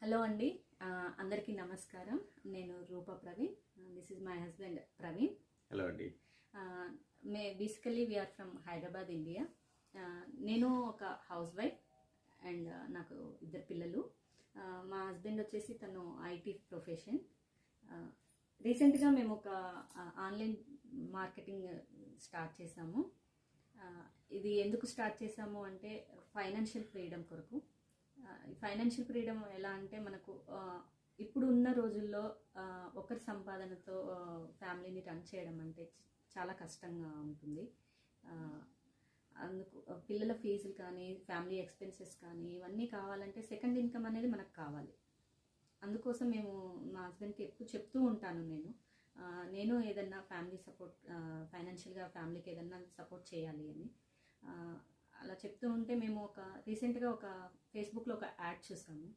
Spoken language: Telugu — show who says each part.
Speaker 1: హలో అండి. అందరికీ నమస్కారం. నేను Rupa Praveen. This is my husband Praveen.
Speaker 2: Hello అండి.
Speaker 1: Basically we are from Hyderabad, India. నేను ఒక హౌస్ వైఫ్ అండ్ నాకు ఇద్దరు పిల్లలు. మా హస్బెండ్ వచ్చేసి తను ఐటీ ప్రొఫెషన్. రీసెంట్గా మేము ఒక ఆన్లైన్ మార్కెటింగ్ స్టార్ట్ చేసాము. ఇది ఎందుకు స్టార్ట్ చేసాము అంటే ఫైనాన్షియల్ ఫ్రీడమ్ కొరకు. ఫైనాన్షియల్ ఫ్రీడమ్ ఎలా అంటే మనకు ఇప్పుడు ఉన్న రోజుల్లో ఒకరి సంపాదనతో ఫ్యామిలీని రన్ చేయడం అంటే చాలా కష్టంగా ఉంటుంది. అందుకు పిల్లల ఫీజులు కానీ ఫ్యామిలీ ఎక్స్పెన్సెస్ కానీ ఇవన్నీ కావాలంటే సెకండ్ ఇన్కమ్ అనేది మనకు కావాలి. అందుకోసం మేము మా హస్బెండ్కి ఎప్పుడు చెప్తూ ఉంటాను, నేను ఏదన్నా ఫ్యామిలీ సపోర్ట్, ఫైనాన్షియల్గా ఫ్యామిలీకి ఏదన్నా సపోర్ట్ చేయాలి అని అలా చెప్తూ ఉంటే మేము రీసెంట్గా ఒక ఫేస్బుక్లో ఒక యాడ్ చూసాము.